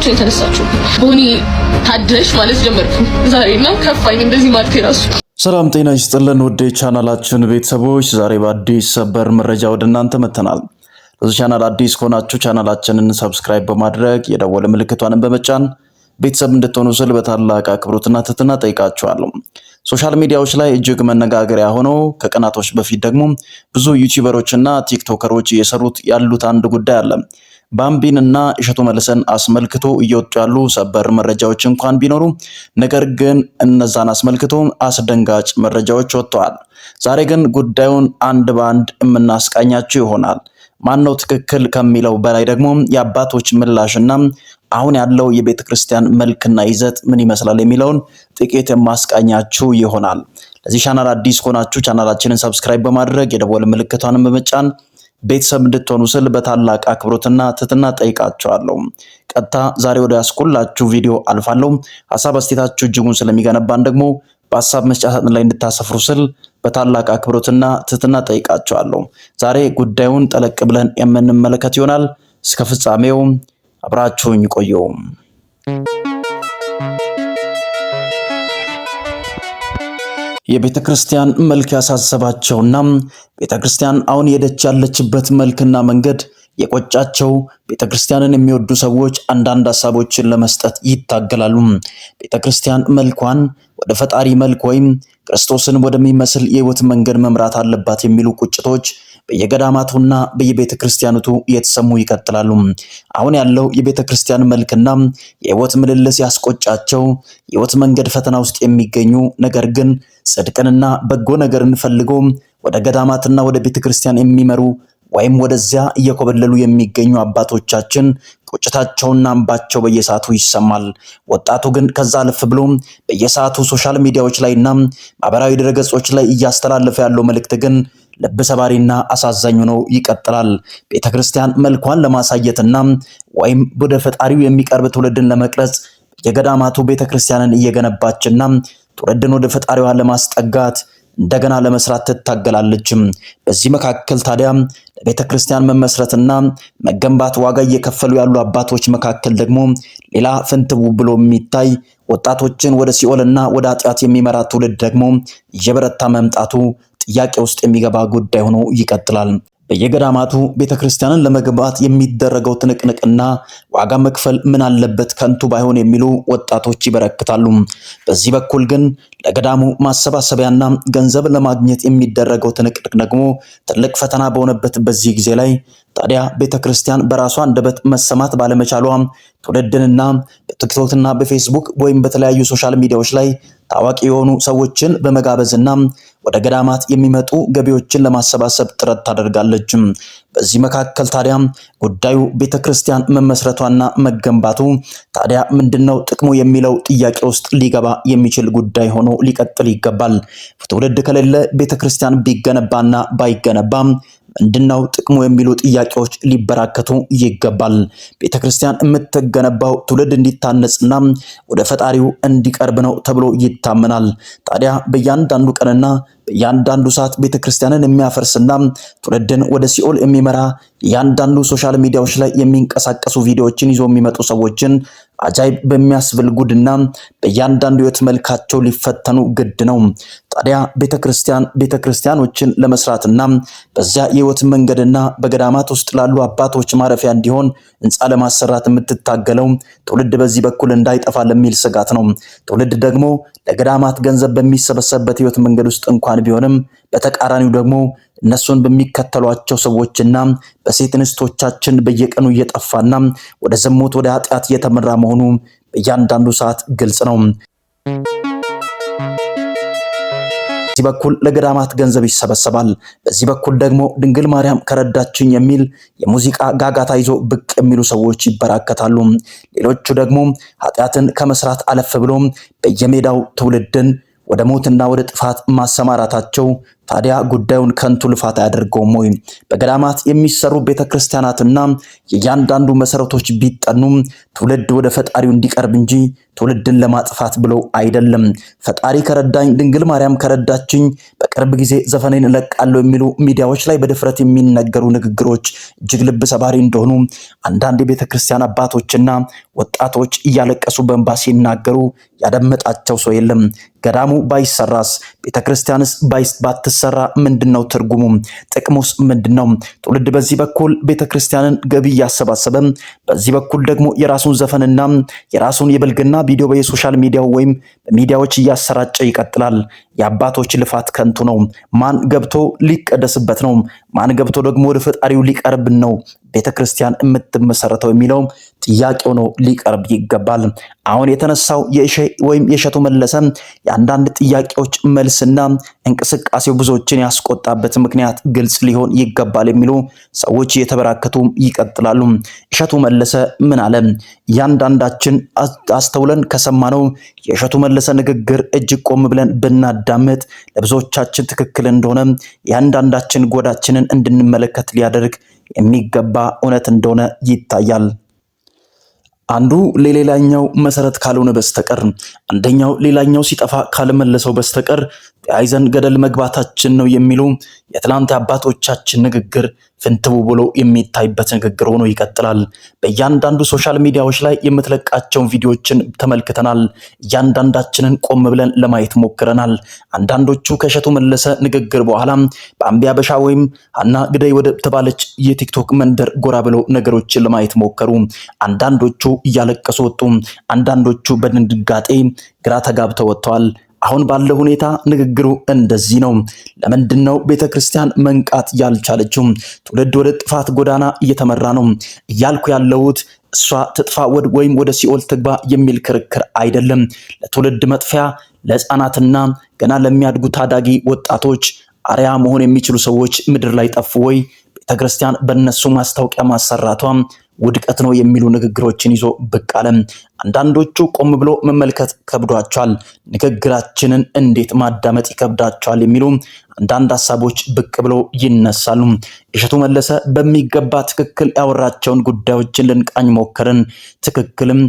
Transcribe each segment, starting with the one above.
ብላችሁ የተነሳችሁ ቦኒ ታደሽ ማለት ጀመርኩ ዛሬና ከፋኝ እንደዚህ ማለት ይራሱ። ሰላም ጤና ይስጥልን ውድ ቻናላችን ቤተሰቦች፣ ዛሬ በአዲስ ሰበር መረጃ ወደ እናንተ መተናል። ለዚህ ቻናል አዲስ ከሆናችሁ ቻናላችንን ሰብስክራይብ በማድረግ የደወል ምልክቷን በመጫን ቤተሰብ እንድትሆኑ ስል በታላቅ አክብሮትና ትህትና ጠይቃችኋለሁ። ሶሻል ሚዲያዎች ላይ እጅግ መነጋገሪያ ሆኖ ከቀናቶች በፊት ደግሞ ብዙ ዩቲዩበሮችና ቲክቶከሮች እየሰሩት ያሉት አንድ ጉዳይ አለ። ባምቢንና እሸቱ መለሰን አስመልክቶ እየወጡ ያሉ ሰበር መረጃዎች እንኳን ቢኖሩ ነገር ግን እነዛን አስመልክቶ አስደንጋጭ መረጃዎች ወጥተዋል። ዛሬ ግን ጉዳዩን አንድ ባንድ የምናስቃኛችሁ ይሆናል። ማነው ትክክል ከሚለው በላይ ደግሞ የአባቶች ምላሽና አሁን ያለው የቤተ ክርስቲያን መልክና ይዘት ምን ይመስላል የሚለውን ጥቂት የማስቃኛችሁ ይሆናል። ለዚህ ቻናል አዲስ ከሆናችሁ ቻናላችንን ሰብስክራይብ በማድረግ የደወል ምልክቷን በመጫን ቤተሰብ እንድትሆኑ ስል በታላቅ አክብሮትና ትህትና ጠይቃችኋለሁ። ቀጥታ ዛሬ ወደ ያስኩላችሁ ቪዲዮ አልፋለሁ። ሐሳብ አስተያየታችሁ እጅጉን ስለሚገነባን ደግሞ በሐሳብ መስጫ ሳጥን ላይ እንድታሰፍሩ ስል በታላቅ አክብሮትና ትህትና ጠይቃችኋለሁ። ዛሬ ጉዳዩን ጠለቅ ብለን የምንመለከት ይሆናል። እስከ ፍጻሜው አብራችሁኝ ቆዩ። የቤተ ክርስቲያን መልክ ያሳሰባቸውና ቤተ ክርስቲያን አሁን የሄደች ያለችበት መልክና መንገድ የቆጫቸው ቤተ ክርስቲያንን የሚወዱ ሰዎች አንዳንድ ሐሳቦችን ለመስጠት ይታገላሉ። ቤተ ክርስቲያን መልኳን ወደ ፈጣሪ መልክ ወይም ክርስቶስን ወደሚመስል የህይወት መንገድ መምራት አለባት የሚሉ ቁጭቶች በየገዳማቱና በየቤተ ክርስቲያኑቱ እየተሰሙ ይቀጥላሉ። አሁን ያለው የቤተ ክርስቲያን መልክና የህይወት ምልልስ ያስቆጫቸው የህይወት መንገድ ፈተና ውስጥ የሚገኙ ነገር ግን ጽድቅንና በጎ ነገርን ፈልገው ወደ ገዳማትና ወደ ቤተ ክርስቲያን የሚመሩ ወይም ወደዚያ እየኮበለሉ የሚገኙ አባቶቻችን ቁጭታቸውና እንባቸው በየሰዓቱ ይሰማል። ወጣቱ ግን ከዛ አለፍ ብሎ በየሰዓቱ ሶሻል ሚዲያዎች ላይና ማህበራዊ ድረገጾች ላይ እያስተላለፈ ያለው መልእክት ግን ልብ ሰባሪና አሳዛኝ ነው ይቀጥላል። ቤተክርስቲያን መልኳን ለማሳየትና ወይም ወደ ፈጣሪው የሚቀርብ ትውልድን ለመቅረጽ የገዳማቱ ቤተክርስቲያንን እየገነባችና ትውልድን ወደ ፈጣሪዋ ለማስጠጋት እንደገና ለመስራት ትታገላለች። በዚህ መካከል ታዲያ ለቤተክርስቲያን መመስረትና መገንባት ዋጋ እየከፈሉ ያሉ አባቶች መካከል ደግሞ ሌላ ፍንትው ብሎ የሚታይ ወጣቶችን ወደ ሲኦልና ወደ ኃጢአት የሚመራ ትውልድ ደግሞ እየበረታ መምጣቱ ጥያቄ ውስጥ የሚገባ ጉዳይ ሆኖ ይቀጥላል። በየገዳማቱ ቤተክርስቲያንን ለመገንባት የሚደረገው ትንቅንቅና ዋጋ መክፈል ምን አለበት ከንቱ ባይሆን የሚሉ ወጣቶች ይበረክታሉ። በዚህ በኩል ግን ለገዳሙ ማሰባሰቢያና ገንዘብ ለማግኘት የሚደረገው ትንቅንቅ ደግሞ ትልቅ ፈተና በሆነበት በዚህ ጊዜ ላይ ታዲያ ቤተክርስቲያን በራሷ አንደበት መሰማት ባለመቻሏ ትውልድንና በቲክቶክና በፌስቡክ ወይም በተለያዩ ሶሻል ሚዲያዎች ላይ ታዋቂ የሆኑ ሰዎችን በመጋበዝና ወደ ገዳማት የሚመጡ ገቢዎችን ለማሰባሰብ ጥረት ታደርጋለች። በዚህ መካከል ታዲያ ጉዳዩ ቤተክርስቲያን መመስረቷና መገንባቱ ታዲያ ምንድነው ጥቅሙ የሚለው ጥያቄ ውስጥ ሊገባ የሚችል ጉዳይ ሆኖ ሊቀጥል ይገባል። ትውልድ ከሌለ ቤተክርስቲያን ቢገነባና ባይገነባም ምንድነው ጥቅሙ የሚሉ ጥያቄዎች ሊበራከቱ ይገባል። ቤተክርስቲያን የምትገነባው ትውልድ እንዲታነጽና ወደ ፈጣሪው እንዲቀርብ ነው ተብሎ ይታመናል። ታዲያ በእያንዳንዱ ቀንና በእያንዳንዱ ሰዓት ቤተክርስቲያንን የሚያፈርስና ትውልድን ወደ ሲኦል የሚመራ እያንዳንዱ ሶሻል ሚዲያዎች ላይ የሚንቀሳቀሱ ቪዲዮዎችን ይዞ የሚመጡ ሰዎችን አጃይብ በሚያስብል ጉድና በእያንዳንዱ ህይወት መልካቸው ሊፈተኑ ግድ ነው። ታዲያ ቤተክርስቲያኖችን ለመስራትና በዚያ የህይወት መንገድና በገዳማት ውስጥ ላሉ አባቶች ማረፊያ እንዲሆን ህንፃ ለማሰራት የምትታገለው ትውልድ በዚህ በኩል እንዳይጠፋ ለሚል ስጋት ነው። ትውልድ ደግሞ ለገዳማት ገንዘብ በሚሰበሰብበት ህይወት መንገድ ውስጥ እንኳን ቢሆንም በተቃራኒው ደግሞ እነሱን በሚከተሏቸው ሰዎችና በሴት እንስቶቻችን በየቀኑ እየጠፋና ወደ ዝሙት ወደ ኃጢአት እየተመራ መሆኑ በእያንዳንዱ ሰዓት ግልጽ ነው። በዚህ በኩል ለገዳማት ገንዘብ ይሰበሰባል። በዚህ በኩል ደግሞ ድንግል ማርያም ከረዳችኝ የሚል የሙዚቃ ጋጋታ ይዞ ብቅ የሚሉ ሰዎች ይበራከታሉ። ሌሎቹ ደግሞ ኃጢአትን ከመስራት አለፍ ብሎ በየሜዳው ትውልድን ወደ ሞትና ወደ ጥፋት ማሰማራታቸው ታዲያ ጉዳዩን ከንቱ ልፋት አያደርገውም ወይ? በገዳማት የሚሰሩ ቤተክርስቲያናትና የእያንዳንዱ መሰረቶች ቢጠኑ ትውልድ ወደ ፈጣሪው እንዲቀርብ እንጂ ትውልድን ለማጥፋት ብለው አይደለም። ፈጣሪ ከረዳኝ፣ ድንግል ማርያም ከረዳችኝ በቅርብ ጊዜ ዘፈኔን እለቃለሁ የሚሉ ሚዲያዎች ላይ በድፍረት የሚነገሩ ንግግሮች እጅግ ልብ ሰባሪ እንደሆኑ አንዳንድ የቤተክርስቲያን አባቶችና ወጣቶች እያለቀሱ በእንባ ሲናገሩ ያደመጣቸው ሰው የለም። ገዳሙ ባይሰራስ፣ ቤተክርስቲያንስ ባትሰራ ምንድነው ትርጉሙ? ጥቅሙስ ምንድነው? ትውልድ በዚህ በኩል ቤተክርስቲያንን ገቢ እያሰባሰበ በዚህ በኩል ደግሞ የራሱን ዘፈንና የራሱን የብልግና ቪዲዮ በየሶሻል ሚዲያው ወይም በሚዲያዎች እያሰራጨ ይቀጥላል። የአባቶች ልፋት ከንቱ ነው። ማን ገብቶ ሊቀደስበት ነው? ማን ገብቶ ደግሞ ወደ ፈጣሪው ሊቀርብ ነው ቤተክርስቲያን የምትመሰረተው የሚለው ጥያቄው ነው፣ ሊቀርብ ይገባል። አሁን የተነሳው የእሸቱ መለሰ የአንዳንድ ጥያቄዎች መልስና እንቅስቃሴው ብዙዎችን ያስቆጣበት ምክንያት ግልጽ ሊሆን ይገባል የሚሉ ሰዎች እየተበራከቱ ይቀጥላሉ። እሸቱ መለሰ ምን አለ? እያንዳንዳችን አስተውለን ከሰማነው የእሸቱ መለሰ ንግግር እጅግ ቆም ብለን ብናዳምጥ ለብዙዎቻችን ትክክል እንደሆነ እያንዳንዳችን ጎዳችንን እንድንመለከት ሊያደርግ የሚገባ እውነት እንደሆነ ይታያል። አንዱ ለሌላኛው መሰረት ካልሆነ በስተቀር አንደኛው ሌላኛው ሲጠፋ ካልመለሰው በስተቀር ተያይዘን ገደል መግባታችን ነው የሚሉ የትላንት አባቶቻችን ንግግር ፍንትው ብሎ የሚታይበት ንግግር ሆኖ ይቀጥላል። በእያንዳንዱ ሶሻል ሚዲያዎች ላይ የምትለቃቸውን ቪዲዮዎችን ተመልክተናል። እያንዳንዳችንን ቆም ብለን ለማየት ሞክረናል። አንዳንዶቹ ከእሸቱ መለሰ ንግግር በኋላ በአምቢያ በሻ ወይም ሀና ግደይ ወደ ተባለች የቲክቶክ መንደር ጎራ ብለው ነገሮችን ለማየት ሞከሩ። አንዳንዶቹ እያለቀሱ ወጡ። አንዳንዶቹ በድንጋጤ ግራ ተጋብተው ወጥተዋል። አሁን ባለው ሁኔታ ንግግሩ እንደዚህ ነው። ለምንድነው ቤተክርስቲያን መንቃት ያልቻለችው? ትውልድ ወደ ጥፋት ጎዳና እየተመራ ነው እያልኩ ያለሁት እሷ ትጥፋ ወይም ወደ ሲኦል ትግባ የሚል ክርክር አይደለም። ለትውልድ መጥፊያ ለሕፃናትና ገና ለሚያድጉ ታዳጊ ወጣቶች አርያ መሆን የሚችሉ ሰዎች ምድር ላይ ጠፉ ወይ? ቤተክርስቲያን በእነሱ ማስታወቂያ ማሰራቷ ውድቀት ነው የሚሉ ንግግሮችን ይዞ ብቅ አለ። አንዳንዶቹ ቆም ብሎ መመልከት ከብዷቸዋል፣ ንግግራችንን እንዴት ማዳመጥ ይከብዳቸዋል የሚሉ አንዳንድ ሐሳቦች ብቅ ብሎ ይነሳሉ። እሸቱ መለሰ በሚገባ ትክክል ያወራቸውን ጉዳዮችን ልንቃኝ ሞከርን። ትክክልም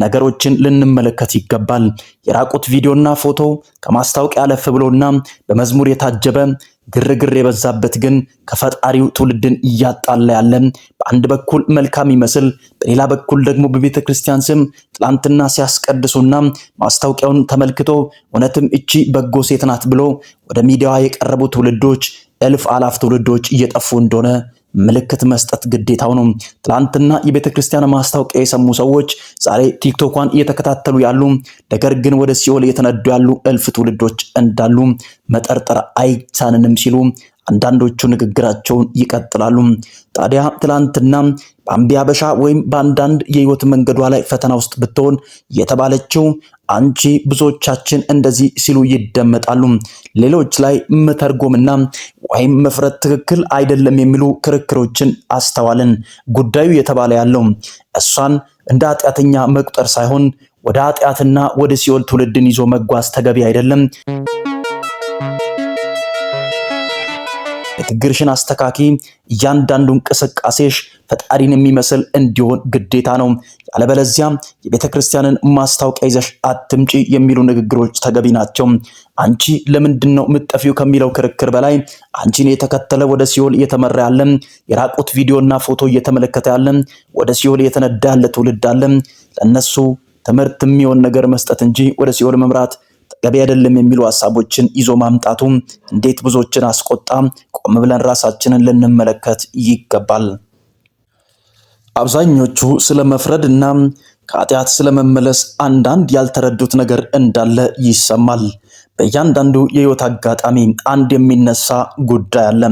ነገሮችን ልንመለከት ይገባል። የራቁት ቪዲዮና ፎቶ ከማስታወቂያ አለፍ ብሎና በመዝሙር የታጀበ ግርግር የበዛበት ግን ከፈጣሪው ትውልድን እያጣላ ያለ በአንድ በኩል መልካም ይመስል በሌላ በኩል ደግሞ በቤተ ክርስቲያን ስም ትላንትና ሲያስቀድሱና ማስታወቂያውን ተመልክቶ እውነትም እቺ በጎ ሴት ናት ብሎ ወደ ሚዲያዋ የቀረቡ ትውልዶች እልፍ አላፍ ትውልዶች እየጠፉ እንደሆነ ምልክት መስጠት ግዴታው ነው። ትላንትና የቤተ ክርስቲያን ማስታወቂያ የሰሙ ሰዎች ዛሬ ቲክቶኳን እየተከታተሉ ያሉ፣ ነገር ግን ወደ ሲኦል እየተነዱ ያሉ እልፍ ትውልዶች እንዳሉ መጠርጠር አይቻልንም ሲሉ አንዳንዶቹ ንግግራቸውን ይቀጥላሉ። ታዲያ ትላንትና በአምቢያ በሻ ወይም በአንዳንድ የህይወት መንገዷ ላይ ፈተና ውስጥ ብትሆን የተባለችው አንቺ ብዙዎቻችን እንደዚህ ሲሉ ይደመጣሉ። ሌሎች ላይ መተርጎምና ወይም መፍረድ ትክክል አይደለም የሚሉ ክርክሮችን አስተዋልን። ጉዳዩ የተባለ ያለው እሷን እንደ ኃጢአተኛ መቁጠር ሳይሆን ወደ ኃጢአትና ወደ ሲኦል ትውልድን ይዞ መጓዝ ተገቢ አይደለም። ትግርሽን አስተካኪ፣ እያንዳንዱ እንቅስቃሴሽ ፈጣሪን የሚመስል እንዲሆን ግዴታ ነው። ያለበለዚያ የቤተክርስቲያንን ማስታወቂያ ይዘሽ አትምጪ የሚሉ ንግግሮች ተገቢ ናቸው። አንቺ ለምንድነው ምጠፊው ከሚለው ክርክር በላይ አንቺን የተከተለ ወደ ሲኦል እየተመራ ያለ፣ የራቁት ቪዲዮና ፎቶ እየተመለከተ ያለ፣ ወደ ሲኦል እየተነዳ ያለ ትውልድ አለ። ለነሱ ትምህርት የሚሆን ነገር መስጠት እንጂ ወደ ሲኦል መምራት ተገቢ አይደለም የሚሉ ሐሳቦችን ይዞ ማምጣቱ እንዴት ብዙዎችን አስቆጣ? ቆም ብለን ራሳችንን ልንመለከት ይገባል። አብዛኞቹ ስለመፍረድ እና ከኃጢአት ስለመመለስ አንዳንድ ያልተረዱት ነገር እንዳለ ይሰማል። በእያንዳንዱ የህይወት አጋጣሚ አንድ የሚነሳ ጉዳይ አለ።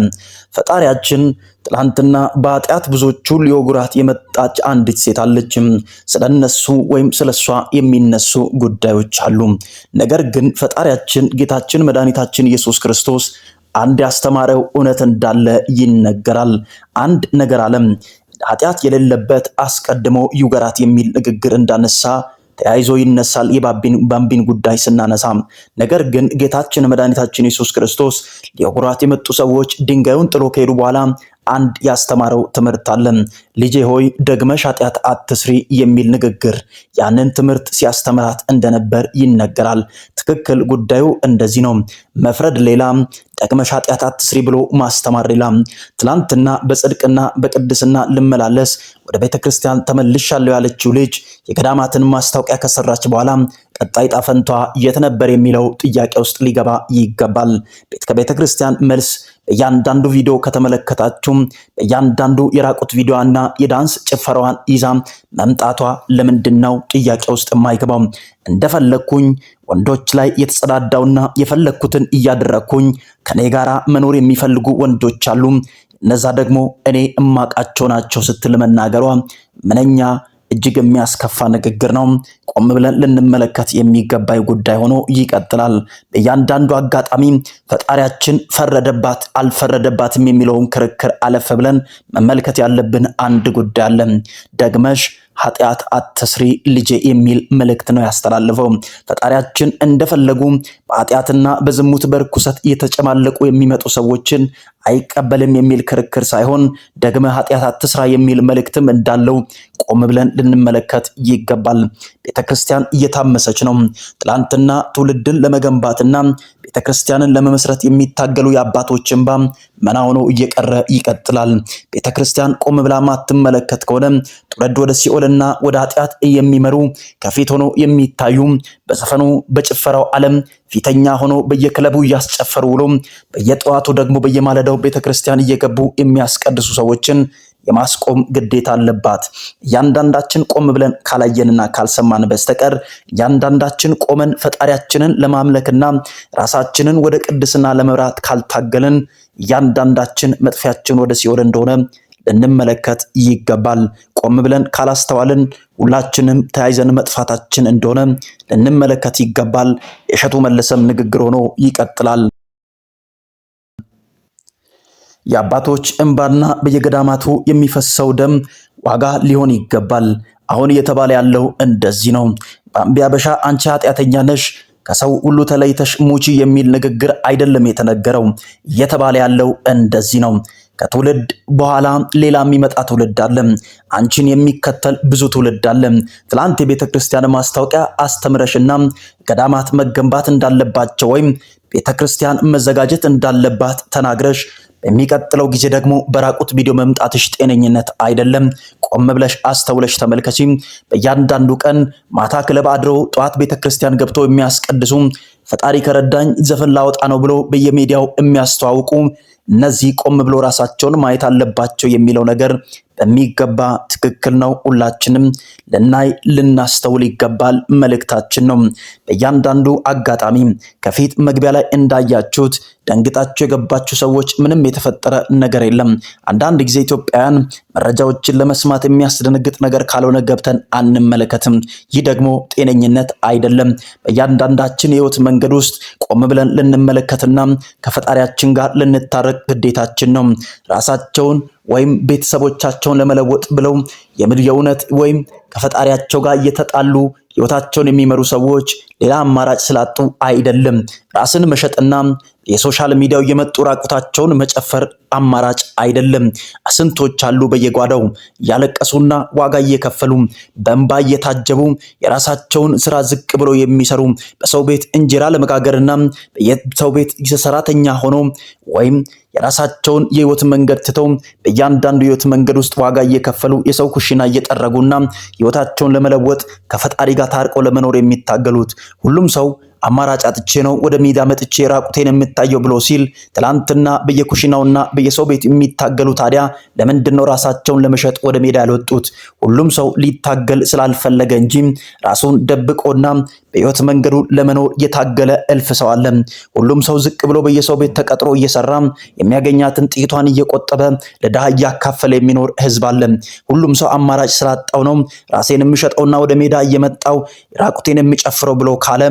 ፈጣሪያችን ትላንትና በኃጢአት ብዙዎቹ ሊወጉራት የመጣች አንዲት ሴት አለች። ስለነሱ ወይም ስለሷ የሚነሱ ጉዳዮች አሉ። ነገር ግን ፈጣሪያችን ጌታችን መድኃኒታችን ኢየሱስ ክርስቶስ አንድ ያስተማረው እውነት እንዳለ ይነገራል። አንድ ነገር አለ። ኃጢአት የሌለበት አስቀድሞ ይውገራት የሚል ንግግር እንዳነሳ ተያይዞ ይነሳል የባምቢን ጉዳይ ስናነሳ። ነገር ግን ጌታችን መድኃኒታችን ኢየሱስ ክርስቶስ ሊወግሯት የመጡ ሰዎች ድንጋዩን ጥሎ ከሄዱ በኋላ አንድ ያስተማረው ትምህርት አለ። ልጄ ሆይ ደግመሽ ኃጢአት አትስሪ የሚል ንግግር ያንን ትምህርት ሲያስተምራት እንደነበር ይነገራል። ትክክል፣ ጉዳዩ እንደዚህ ነው። መፍረድ ሌላ፣ ደግመሽ ኃጢአት አትስሪ ብሎ ማስተማር ሌላ። ትላንትና በጽድቅና በቅድስና ልመላለስ ወደ ቤተክርስቲያን ተመልሻለሁ ያለችው ልጅ የገዳማትን ማስታወቂያ ከሰራች በኋላ ቀጣይ ጣፈንቷ የት ነበር የሚለው ጥያቄ ውስጥ ሊገባ ይገባል። ከቤተክርስቲያን መልስ በእያንዳንዱ ቪዲዮ ከተመለከታችሁ በእያንዳንዱ የራቁት ቪዲዮና የዳንስ ጭፈራዋን ይዛ መምጣቷ ለምንድነው ጥያቄ ውስጥ የማይገባው? እንደፈለኩኝ ወንዶች ላይ የተጸዳዳውና የፈለኩትን እያደረኩኝ ከኔ ጋራ መኖር የሚፈልጉ ወንዶች አሉ፣ እነዛ ደግሞ እኔ እማቃቸው ናቸው ስትል መናገሯ ምንኛ እጅግ የሚያስከፋ ንግግር ነው። ቆም ብለን ልንመለከት የሚገባይ ጉዳይ ሆኖ ይቀጥላል። በእያንዳንዱ አጋጣሚ ፈጣሪያችን ፈረደባት አልፈረደባትም የሚለውን ክርክር አለፈ ብለን መመልከት ያለብን አንድ ጉዳይ አለ። ደግመሽ ኃጢአት አትስሪ ልጄ የሚል መልእክት ነው ያስተላልፈው። ፈጣሪያችን እንደፈለጉ በኃጢአትና በዝሙት በርኩሰት እየተጨማለቁ የሚመጡ ሰዎችን አይቀበልም የሚል ክርክር ሳይሆን ደግመ ኃጢአት አትስራ የሚል መልእክትም እንዳለው ቆም ብለን ልንመለከት ይገባል። ቤተክርስቲያን እየታመሰች ነው። ትላንትና ትውልድን ለመገንባትና ቤተክርስቲያንን ለመመስረት የሚታገሉ የአባቶች እንባ መና ሆኖ እየቀረ ይቀጥላል። ቤተክርስቲያን ቆም ብላ ማትመለከት ከሆነ ትውልድ ወደ ሲኦልና ወደ ኃጢአት የሚመሩ ከፊት ሆኖ የሚታዩ በዘፈኑ በጭፈራው ዓለም ፊተኛ ሆኖ በየክለቡ እያስጨፈሩ ውሎ በየጠዋቱ ደግሞ በየማለዳው ቤተክርስቲያን እየገቡ የሚያስቀድሱ ሰዎችን የማስቆም ግዴታ አለባት። እያንዳንዳችን ቆም ብለን ካላየንና ካልሰማን በስተቀር እያንዳንዳችን ቆመን ፈጣሪያችንን ለማምለክና ራሳችንን ወደ ቅድስና ለመብራት ካልታገልን እያንዳንዳችን መጥፊያችን ወደ ሲኦል እንደሆነ ልንመለከት ይገባል። ቆም ብለን ካላስተዋልን ሁላችንም ተያይዘን መጥፋታችን እንደሆነ ልንመለከት ይገባል። የእሸቱ መለሰም ንግግር ሆኖ ይቀጥላል። የአባቶች እንባና በየገዳማቱ የሚፈሰው ደም ዋጋ ሊሆን ይገባል። አሁን እየተባለ ያለው እንደዚህ ነው። ባምቢ አበሻ አንቺ ኃጢአተኛ ነሽ፣ ከሰው ሁሉ ተለይተሽ ሙቺ የሚል ንግግር አይደለም የተነገረው። እየተባለ ያለው እንደዚህ ነው። ከትውልድ በኋላ ሌላ የሚመጣ ትውልድ አለ። አንቺን የሚከተል ብዙ ትውልድ አለ። ትላንት የቤተክርስቲያን ማስታወቂያ አስተምረሽና ገዳማት መገንባት እንዳለባቸው ወይም ቤተክርስቲያን መዘጋጀት እንዳለባት ተናግረሽ በሚቀጥለው ጊዜ ደግሞ በራቁት ቪዲዮ መምጣትሽ ጤነኝነት አይደለም። ቆም ብለሽ አስተውለሽ ተመልከቺ። በእያንዳንዱ ቀን ማታ ክለብ አድረው ጠዋት ቤተክርስቲያን ገብቶ የሚያስቀድሱ ፈጣሪ ከረዳኝ ዘፈን ላወጣ ነው ብሎ በየሚዲያው የሚያስተዋውቁ እነዚህ ቆም ብሎ ራሳቸውን ማየት አለባቸው የሚለው ነገር በሚገባ ትክክል ነው። ሁላችንም ልናይ ልናስተውል ይገባል መልእክታችን ነው። በእያንዳንዱ አጋጣሚ ከፊት መግቢያ ላይ እንዳያችሁት ደንግጣችሁ የገባችሁ ሰዎች ምንም የተፈጠረ ነገር የለም። አንዳንድ ጊዜ ኢትዮጵያውያን መረጃዎችን ለመስማት የሚያስደነግጥ ነገር ካልሆነ ገብተን አንመለከትም። ይህ ደግሞ ጤነኝነት አይደለም። በእያንዳንዳችን የህይወት መንገድ ውስጥ ቆም ብለን ልንመለከትና ከፈጣሪያችን ጋር ልንታረቅ ግዴታችን ነው። ራሳቸውን ወይም ቤተሰቦቻቸውን ለመለወጥ ብለው የእውነት ወይም ከፈጣሪያቸው ጋር እየተጣሉ ህይወታቸውን የሚመሩ ሰዎች ሌላ አማራጭ ስላጡ አይደለም። ራስን መሸጥና የሶሻል ሚዲያው እየመጡ ራቁታቸውን መጨፈር አማራጭ አይደለም። ስንቶች አሉ በየጓዳው ያለቀሱና ዋጋ እየከፈሉ በእንባ እየታጀቡ የራሳቸውን ስራ ዝቅ ብሎ የሚሰሩ በሰው ቤት እንጀራ ለመጋገርና በሰው ቤት ሰራተኛ ሆኖ ወይም የራሳቸውን የህይወት መንገድ ትተው በእያንዳንዱ የህይወት መንገድ ውስጥ ዋጋ እየከፈሉ የሰው ኩሽና እየጠረጉና ህይወታቸውን ለመለወጥ ከፈጣሪ ጋር ታርቀው ለመኖር የሚታገሉት። ሁሉም ሰው አማራጭ አጥቼ ነው ወደ ሜዳ መጥቼ ራቁቴን የምታየው ብሎ ሲል ትላንትና በየኩሽናውና በየሰው ቤት የሚታገሉ ታዲያ ለምንድነው ራሳቸውን ለመሸጥ ወደ ሜዳ ያልወጡት? ሁሉም ሰው ሊታገል ስላልፈለገ እንጂ ራሱን ደብቆና በህይወት መንገዱ ለመኖር የታገለ እልፍ ሰው አለ። ሁሉም ሰው ዝቅ ብሎ በየሰው ቤት ተቀጥሮ እየሰራ የሚያገኛትን ጥቂቷን እየቆጠበ ለድሃ እያካፈለ የሚኖር ህዝብ አለ። ሁሉም ሰው አማራጭ ስላጣው ነው ራሴን የምሸጠውና ወደ ሜዳ እየመጣው ራቁቴን የሚጨፍረው ብሎ ካለ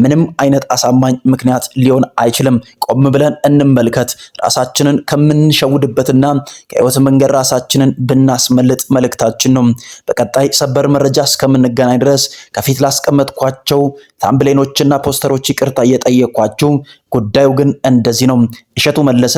ምንም አይነት አሳማኝ ምክንያት ሊሆን አይችልም። ቆም ብለን እንመልከት። ራሳችንን ከምንሸውድበትና ከህይወት መንገድ ራሳችንን ብናስመልጥ መልእክታችን ነው። በቀጣይ ሰበር መረጃ እስከምንገናኝ ድረስ ከፊት ላስቀመጥኳቸው ታምብሌኖችና ፖስተሮች ይቅርታ እየጠየኳችሁ፣ ጉዳዩ ግን እንደዚህ ነው። እሸቱ መለሰ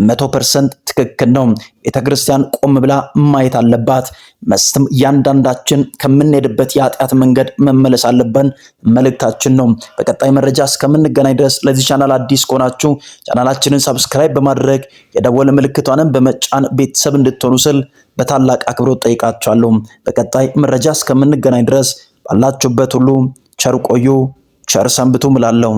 100% ትክክል ነው። ቤተክርስቲያን ቆም ብላ ማየት አለባት። መስትም እያንዳንዳችን ከምንሄድበት የኃጢአት መንገድ መመለስ አለብን መልእክታችን ነው። በቀጣይ መረጃ እስከምንገናኝ ድረስ ለዚህ ቻናል አዲስ ከሆናችሁ ቻናላችንን ሰብስክራይብ በማድረግ የደወል ምልክቷንም በመጫን ቤተሰብ እንድትሆኑ ስል በታላቅ አክብሮት ጠይቃችኋለሁ። በቀጣይ መረጃ እስከምንገናኝ ድረስ ባላችሁበት ሁሉ ቸር ቆዩ፣ ቸር ሰንብቱ እላለሁ።